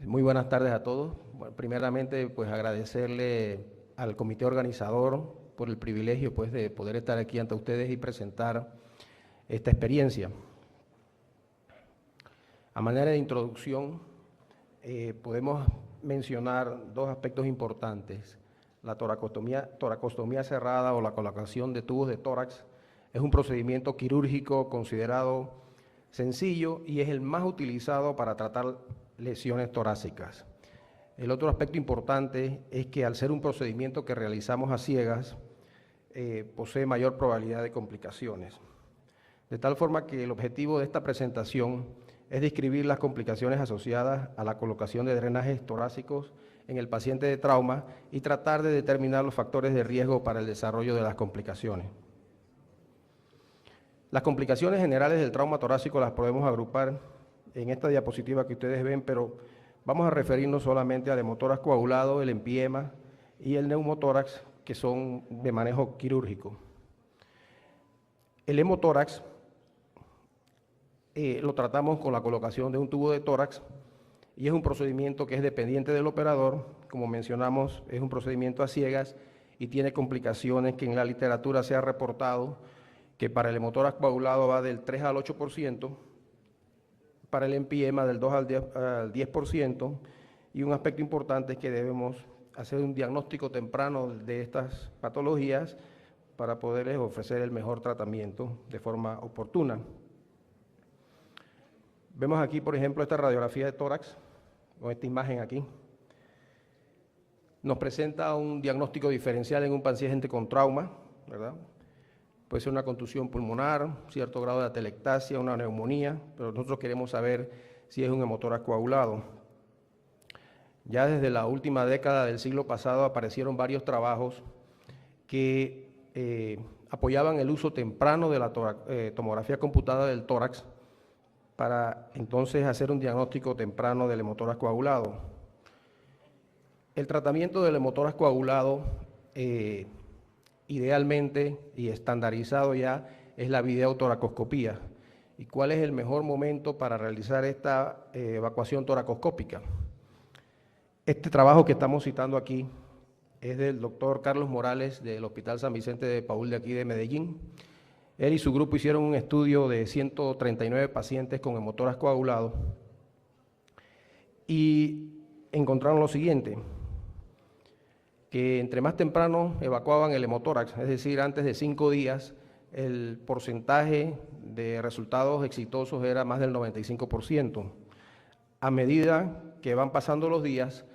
Muy buenas tardes a todos. Bueno, primeramente, pues agradecerle al comité organizador por el privilegio pues, de poder estar aquí ante ustedes y presentar esta experiencia. A manera de introducción, podemos mencionar dos aspectos importantes. La toracostomía cerrada o la colocación de tubos de tórax es un procedimiento quirúrgico considerado sencillo y es el más utilizado para tratar lesiones torácicas. El otro aspecto importante es que al ser un procedimiento que realizamos a ciegas, posee mayor probabilidad de complicaciones. De tal forma que el objetivo de esta presentación es describir las complicaciones asociadas a la colocación de drenajes torácicos en el paciente de trauma y tratar de determinar los factores de riesgo para el desarrollo de las complicaciones. Las complicaciones generales del trauma torácico las podemos agrupar en esta diapositiva que ustedes ven, pero vamos a referirnos solamente al hemotórax coagulado, el empiema y el neumotórax, que son de manejo quirúrgico. El hemotórax lo tratamos con la colocación de un tubo de tórax y es un procedimiento que es dependiente del operador. Como mencionamos, es un procedimiento a ciegas y tiene complicaciones que en la literatura se ha reportado que para el hemotórax coagulado va del 3 al 8%, para el empiema del 2 al 10%, y un aspecto importante es que debemos hacer un diagnóstico temprano de estas patologías para poderles ofrecer el mejor tratamiento de forma oportuna. Vemos aquí, por ejemplo, esta radiografía de tórax, con esta imagen aquí. Nos presenta un diagnóstico diferencial en un paciente con trauma, ¿verdad? Puede ser una contusión pulmonar, cierto grado de atelectasia, una neumonía, pero nosotros queremos saber si es un hemotórax coagulado. Ya desde la última década del siglo pasado aparecieron varios trabajos que apoyaban el uso temprano de la tomografía computada del tórax para entonces hacer un diagnóstico temprano del hemotórax coagulado. El tratamiento del hemotórax coagulado idealmente y estandarizado ya es la videotoracoscopía. ¿Y cuál es el mejor momento para realizar esta evacuación toracoscópica? Este trabajo que estamos citando aquí es del doctor Carlos Morales del Hospital San Vicente de Paúl de aquí de Medellín. Él y su grupo hicieron un estudio de 139 pacientes con hemotórax coagulado y encontraron lo siguiente: que entre más temprano evacuaban el hemotórax, es decir, antes de 5 días, el porcentaje de resultados exitosos era más del 95%. A medida que van pasando los días,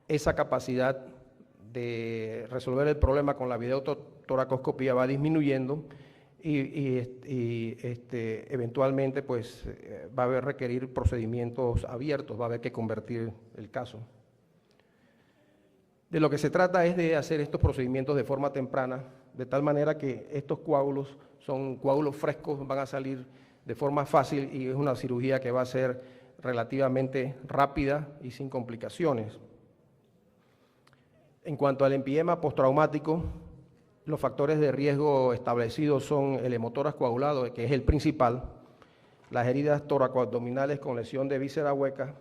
esa capacidad de resolver el problema con la videotoracoscopía va disminuyendo y eventualmente pues, va a requerir procedimientos abiertos, va a haber que convertir el caso. De lo que se trata es de hacer estos procedimientos de forma temprana, de tal manera que estos coágulos son coágulos frescos, van a salir de forma fácil y es una cirugía que va a ser relativamente rápida y sin complicaciones. En cuanto al empiema postraumático, los factores de riesgo establecidos son el hemotórax coagulado, que es el principal, las heridas toracoabdominales con lesión de víscera hueca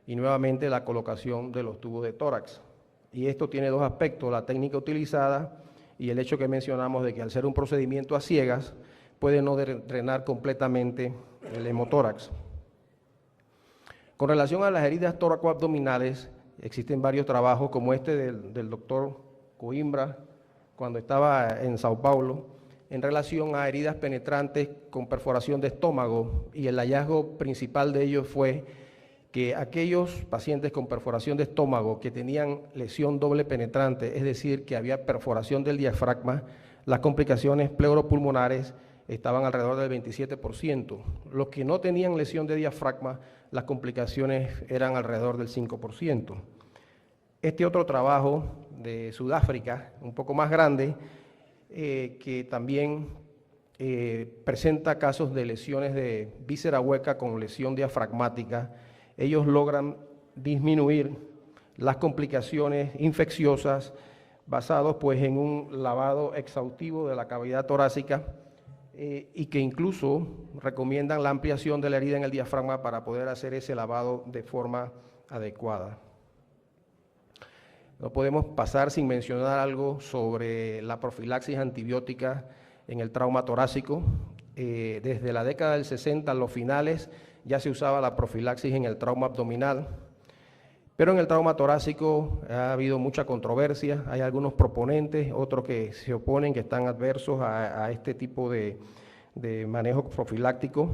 y nuevamente la colocación de los tubos de tórax. Y esto tiene dos aspectos: la técnica utilizada y el hecho que mencionamos de que al ser un procedimiento a ciegas puede no drenar completamente el hemotórax. Con relación a las heridas toracoabdominales, existen varios trabajos como este del doctor Coimbra cuando estaba en Sao Paulo, en relación a heridas penetrantes con perforación de estómago, y el hallazgo principal de ellos fue que aquellos pacientes con perforación de estómago que tenían lesión doble penetrante, es decir, que había perforación del diafragma, las complicaciones pleuropulmonares estaban alrededor del 27%. Los que no tenían lesión de diafragma, las complicaciones eran alrededor del 5%. Este otro trabajo de Sudáfrica, un poco más grande, que también presenta casos de lesiones de víscera hueca con lesión diafragmática, ellos logran disminuir las complicaciones infecciosas basados pues en un lavado exhaustivo de la cavidad torácica y que incluso recomiendan la ampliación de la herida en el diafragma para poder hacer ese lavado de forma adecuada. No podemos pasar sin mencionar algo sobre la profilaxis antibiótica en el trauma torácico. Desde la década del 60, a los finales, ya se usaba la profilaxis en el trauma abdominal, pero en el trauma torácico ha habido mucha controversia. Hay algunos proponentes, otros que se oponen, que están adversos a este tipo de manejo profiláctico.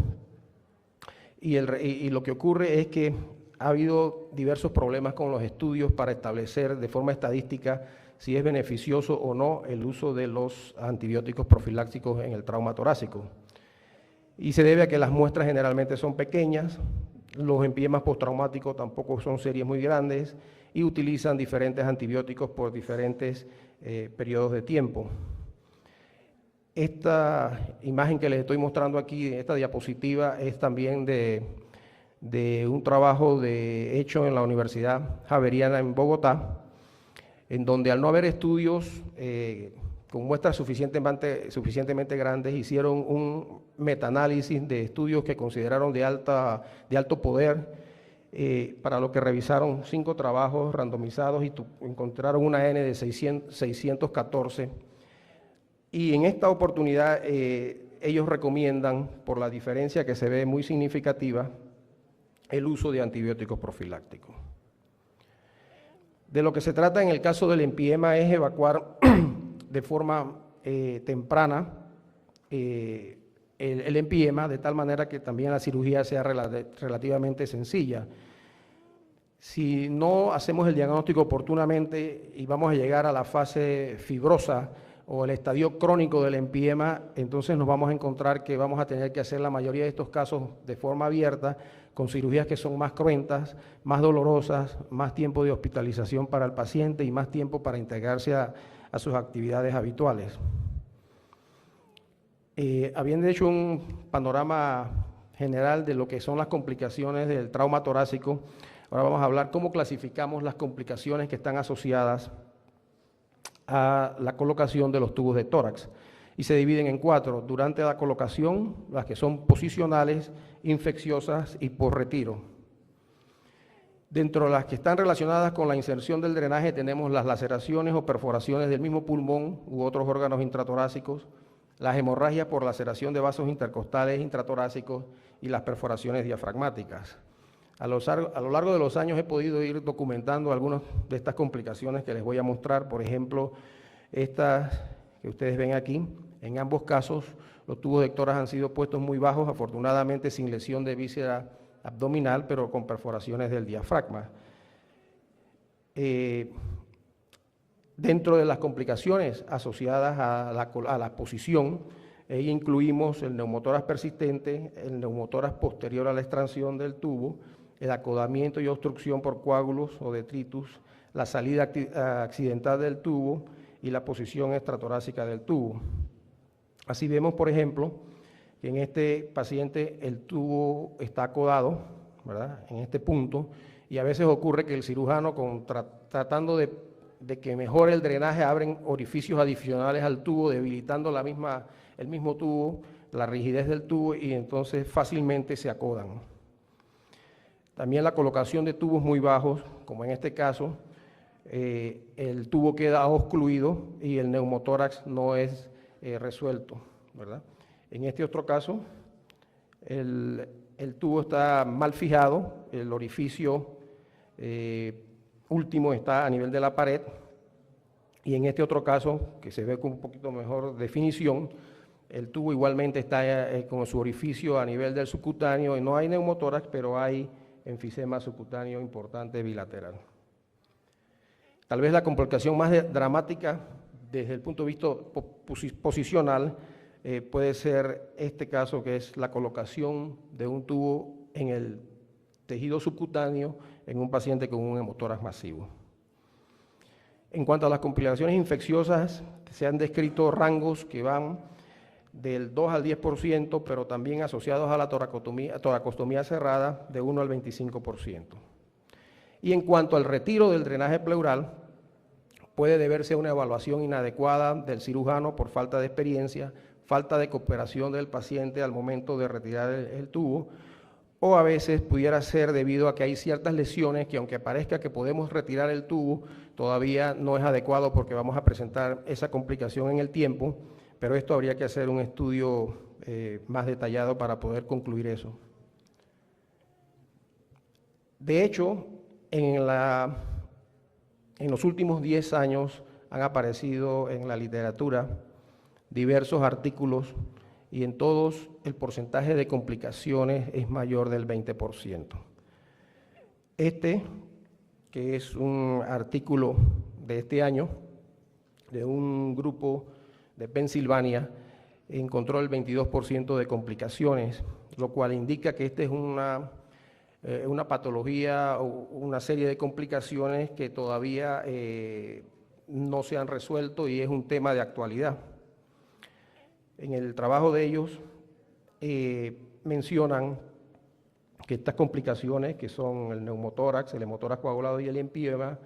Y lo que ocurre es que ha habido diversos problemas con los estudios para establecer de forma estadística si es beneficioso o no el uso de los antibióticos profilácticos en el trauma torácico. Y se debe a que las muestras generalmente son pequeñas, los empilemas postraumáticos tampoco son series muy grandes y utilizan diferentes antibióticos por diferentes periodos de tiempo. Esta imagen que les estoy mostrando aquí, esta diapositiva, es también de un trabajo hecho en la Universidad Javeriana en Bogotá, en donde al no haber estudios con muestras suficientemente grandes, hicieron un metaanálisis de estudios que consideraron de alto poder, para lo que revisaron 5 trabajos randomizados y encontraron una N de 614. Y en esta oportunidad ellos recomiendan, por la diferencia que se ve muy significativa, el uso de antibióticos profilácticos. De lo que se trata en el caso del empiema es evacuar de forma temprana el empiema, de tal manera que también la cirugía sea relativamente sencilla. Si no hacemos el diagnóstico oportunamente y vamos a llegar a la fase fibrosa o el estadio crónico del empiema, entonces nos vamos a encontrar que vamos a tener que hacer la mayoría de estos casos de forma abierta, con cirugías que son más cruentas, más dolorosas, más tiempo de hospitalización para el paciente y más tiempo para integrarse a sus actividades habituales. Habiendo hecho un panorama general de lo que son las complicaciones del trauma torácico, ahora vamos a hablar cómo clasificamos las complicaciones que están asociadas a la colocación de los tubos de tórax, y se dividen en 4: durante la colocación, las que son posicionales, infecciosas y por retiro. Dentro de las que están relacionadas con la inserción del drenaje tenemos las laceraciones o perforaciones del mismo pulmón u otros órganos intratorácicos, las hemorragias por laceración de vasos intercostales intratorácicos y las perforaciones diafragmáticas. A lo largo de los años he podido ir documentando algunas de estas complicaciones que les voy a mostrar. Por ejemplo, estas que ustedes ven aquí. En ambos casos, los tubos de tórax han sido puestos muy bajos, afortunadamente sin lesión de víscera abdominal, pero con perforaciones del diafragma. Dentro de las complicaciones asociadas a la posición, incluimos el neumotórax persistente, el neumotórax posterior a la extracción del tubo, el acodamiento y obstrucción por coágulos o detritus, la salida accidental del tubo y la posición extratorácica del tubo. Así vemos, por ejemplo, que en este paciente el tubo está acodado, ¿verdad?, en este punto, y a veces ocurre que el cirujano, tratando de que mejore el drenaje, abren orificios adicionales al tubo, debilitando el mismo tubo, la rigidez del tubo, y entonces fácilmente se acodan. También la colocación de tubos muy bajos, como en este caso, el tubo queda ocluido y el neumotórax no es resuelto, ¿verdad? En este otro caso, el tubo está mal fijado, el orificio último está a nivel de la pared, y en este otro caso, que se ve con un poquito mejor definición, el tubo igualmente está con su orificio a nivel del subcutáneo, y no hay neumotórax, pero hay enfisema subcutáneo importante bilateral. Tal vez la complicación más dramática desde el punto de vista posicional puede ser este caso, que es la colocación de un tubo en el tejido subcutáneo en un paciente con un hemotórax masivo. En cuanto a las complicaciones infecciosas, se han descrito rangos que van del 2 al 10%, pero también asociados a la toracostomía cerrada de 1 al 25%. Y en cuanto al retiro del drenaje pleural, puede deberse a una evaluación inadecuada del cirujano por falta de experiencia, falta de cooperación del paciente al momento de retirar el tubo, o a veces pudiera ser debido a que hay ciertas lesiones que, aunque parezca que podemos retirar el tubo, todavía no es adecuado porque vamos a presentar esa complicación en el tiempo, pero esto habría que hacer un estudio más detallado para poder concluir eso. De hecho, en los últimos 10 años han aparecido en la literatura diversos artículos y en todos el porcentaje de complicaciones es mayor del 20%. Este, que es un artículo de este año, de un grupo de Pensilvania, encontró el 22% de complicaciones, lo cual indica que esta es una patología o una serie de complicaciones que todavía no se han resuelto y es un tema de actualidad. En el trabajo de ellos mencionan que estas complicaciones, que son el neumotórax, el hemotórax coagulado y el empiema,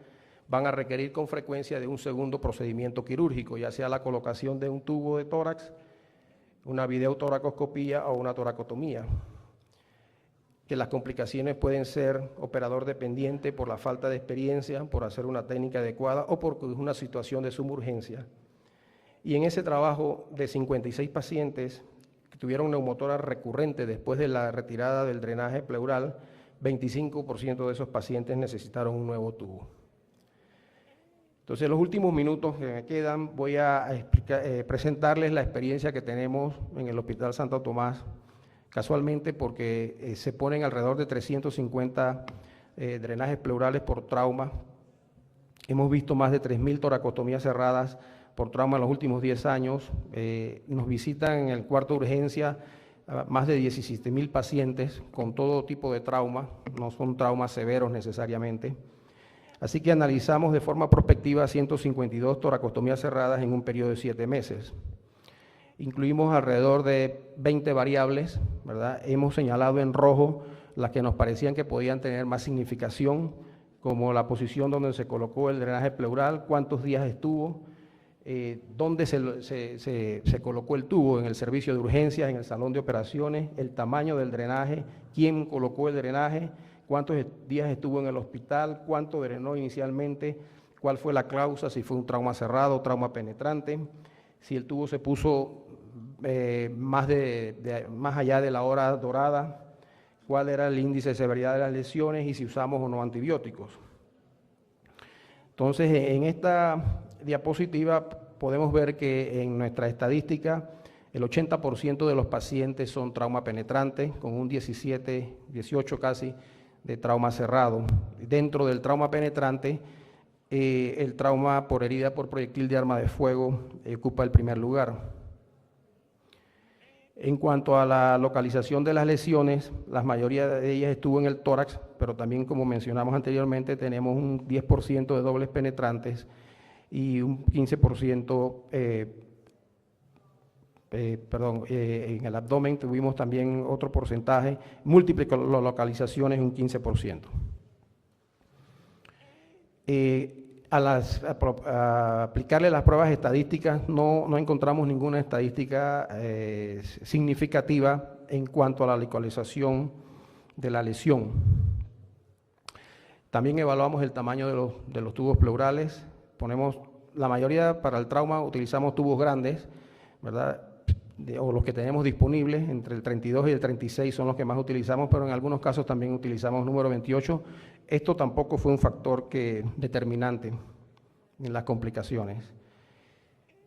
van a requerir con frecuencia de un segundo procedimiento quirúrgico, ya sea la colocación de un tubo de tórax, una videotoracoscopía o una toracotomía. Que las complicaciones pueden ser operador dependiente por la falta de experiencia, por hacer una técnica adecuada o por una situación de suma urgencia. Y en ese trabajo de 56 pacientes que tuvieron neumotórax recurrente después de la retirada del drenaje pleural, 25% de esos pacientes necesitaron un nuevo tubo. Entonces, en los últimos minutos que me quedan, voy a presentarles la experiencia que tenemos en el Hospital Santo Tomás, casualmente porque se ponen alrededor de 350 drenajes pleurales por trauma. Hemos visto más de 3.000 toracotomías cerradas por trauma en los últimos 10 años. Nos visitan en el cuarto de urgencia más de 17.000 pacientes con todo tipo de trauma, no son traumas severos necesariamente. Así que analizamos de forma prospectiva 152 toracotomías cerradas en un periodo de 7 meses. Incluimos alrededor de 20 variables, ¿verdad? Hemos señalado en rojo las que nos parecían que podían tener más significación, como la posición donde se colocó el drenaje pleural, cuántos días estuvo, dónde se colocó el tubo, en el servicio de urgencias, en el salón de operaciones, el tamaño del drenaje, quién colocó el drenaje, cuántos días estuvo en el hospital, cuánto drenó inicialmente, cuál fue la causa, si fue un trauma cerrado, trauma penetrante, si el tubo se puso más allá de la hora dorada, cuál era el índice de severidad de las lesiones y si usamos o no antibióticos. Entonces, en esta diapositiva podemos ver que en nuestra estadística el 80% de los pacientes son trauma penetrante, con un 17, 18 casi, de trauma cerrado. Dentro del trauma penetrante, el trauma por herida por proyectil de arma de fuego ocupa el primer lugar. En cuanto a la localización de las lesiones, la mayoría de ellas estuvo en el tórax, pero también, como mencionamos anteriormente, tenemos un 10% de dobles penetrantes y un 15%, en el abdomen tuvimos también otro porcentaje, múltiples localizaciones, un 15%. A aplicarle las pruebas estadísticas no encontramos ninguna estadística significativa en cuanto a la localización de la lesión. También evaluamos el tamaño de los tubos pleurales. La mayoría para el trauma utilizamos tubos grandes, ¿verdad? O los que tenemos disponibles, entre el 32 y el 36 son los que más utilizamos, pero en algunos casos también utilizamos número 28. Esto tampoco fue un factor determinante en las complicaciones.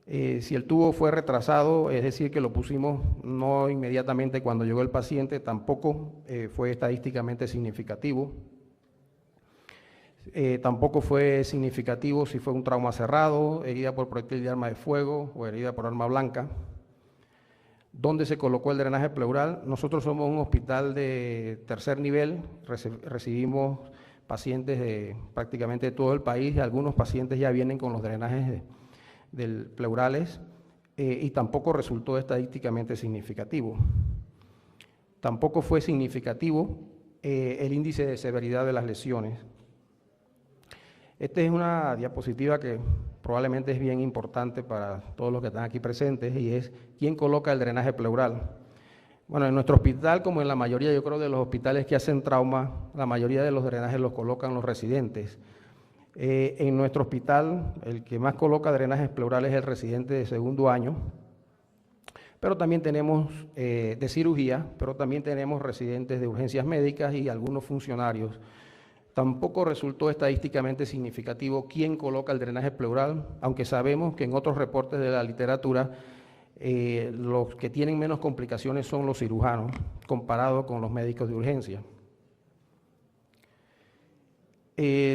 Si el tubo fue retrasado, es decir, que lo pusimos no inmediatamente cuando llegó el paciente, tampoco fue estadísticamente significativo. Tampoco fue significativo si fue un trauma cerrado, herida por proyectil de arma de fuego o herida por arma blanca. ¿Dónde se colocó el drenaje pleural? Nosotros somos un hospital de tercer nivel, recibimos pacientes de prácticamente todo el país, y algunos pacientes ya vienen con los drenajes pleurales y tampoco resultó estadísticamente significativo. Tampoco fue significativo el índice de severidad de las lesiones. Esta es una diapositiva que probablemente es bien importante para todos los que están aquí presentes y es quién coloca el drenaje pleural. Bueno, en nuestro hospital, como en la mayoría, yo creo, de los hospitales que hacen trauma, la mayoría de los drenajes los colocan los residentes. En nuestro hospital, el que más coloca drenajes pleurales es el residente de segundo año, pero también tenemos de cirugía, pero también tenemos residentes de urgencias médicas y algunos funcionarios. Tampoco resultó estadísticamente significativo quién coloca el drenaje pleural, aunque sabemos que en otros reportes de la literatura los que tienen menos complicaciones son los cirujanos, comparado con los médicos de urgencia.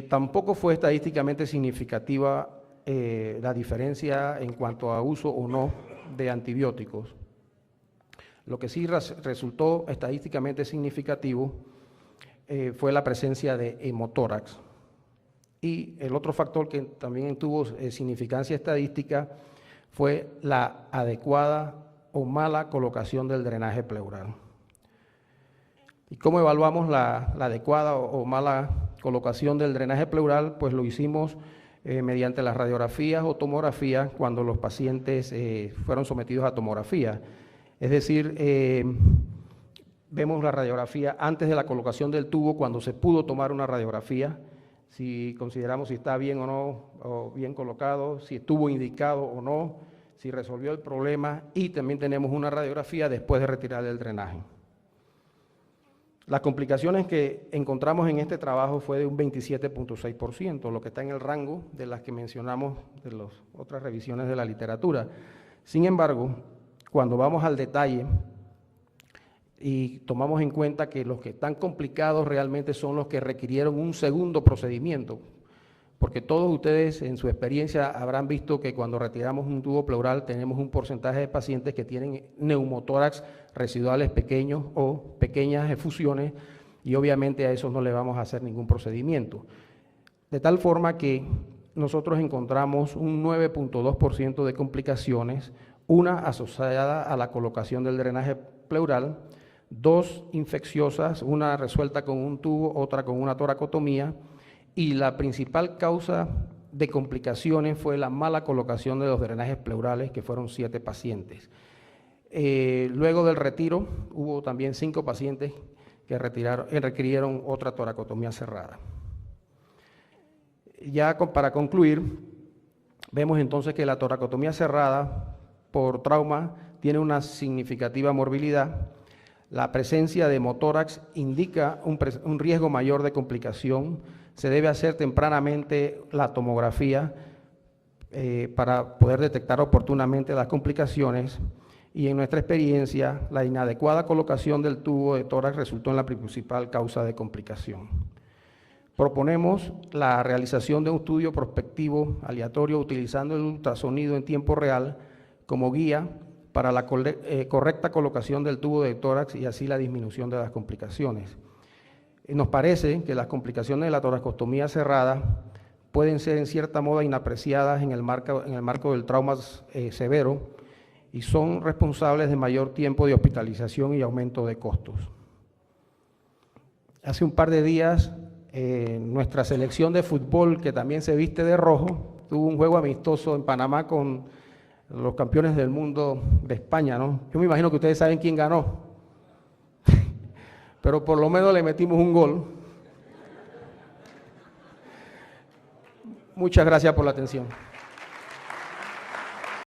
Tampoco fue estadísticamente significativa la diferencia en cuanto a uso o no de antibióticos. Lo que sí resultó estadísticamente significativo fue la presencia de hemotórax. Y el otro factor que también tuvo significancia estadística fue la adecuada o mala colocación del drenaje pleural. ¿Y cómo evaluamos la adecuada o mala colocación del drenaje pleural? Pues lo hicimos mediante las radiografías o tomografías cuando los pacientes fueron sometidos a tomografía. Es decir, vemos la radiografía antes de la colocación del tubo, cuando se pudo tomar una radiografía, si consideramos si está bien o no, o bien colocado, si estuvo indicado o no, si resolvió el problema, y también tenemos una radiografía después de retirar el drenaje. Las complicaciones que encontramos en este trabajo fue de un 27.6%, lo que está en el rango de las que mencionamos de las otras revisiones de la literatura. Sin embargo, cuando vamos al detalle y tomamos en cuenta que los que están complicados realmente son los que requirieron un segundo procedimiento, porque todos ustedes en su experiencia habrán visto que cuando retiramos un tubo pleural tenemos un porcentaje de pacientes que tienen neumotórax residuales pequeños o pequeñas efusiones, y obviamente a esos no le vamos a hacer ningún procedimiento. De tal forma que nosotros encontramos un 9.2% de complicaciones, una asociada a la colocación del drenaje pleural, 2 infecciosas, una resuelta con un tubo, otra con una toracotomía, y la principal causa de complicaciones fue la mala colocación de los drenajes pleurales, que fueron 7 pacientes. Luego del retiro hubo también 5 pacientes que requirieron otra toracotomía cerrada. Ya para concluir, vemos entonces que la toracotomía cerrada por trauma tiene una significativa morbilidad. La presencia de hemotórax indica un riesgo mayor de complicación. Se debe hacer tempranamente la tomografía para poder detectar oportunamente las complicaciones, y en nuestra experiencia la inadecuada colocación del tubo de tórax resultó en la principal causa de complicación. Proponemos la realización de un estudio prospectivo aleatorio utilizando el ultrasonido en tiempo real como guía para la correcta colocación del tubo de tórax y así la disminución de las complicaciones. Nos parece que las complicaciones de la toracostomía cerrada pueden ser en cierta modo inapreciadas en el marco del trauma severo y son responsables de mayor tiempo de hospitalización y aumento de costos. Hace un par de días, nuestra selección de fútbol, que también se viste de rojo, tuvo un juego amistoso en Panamá con los campeones del mundo de España, ¿no? Yo me imagino que ustedes saben quién ganó, pero por lo menos le metimos un gol. Muchas gracias por la atención.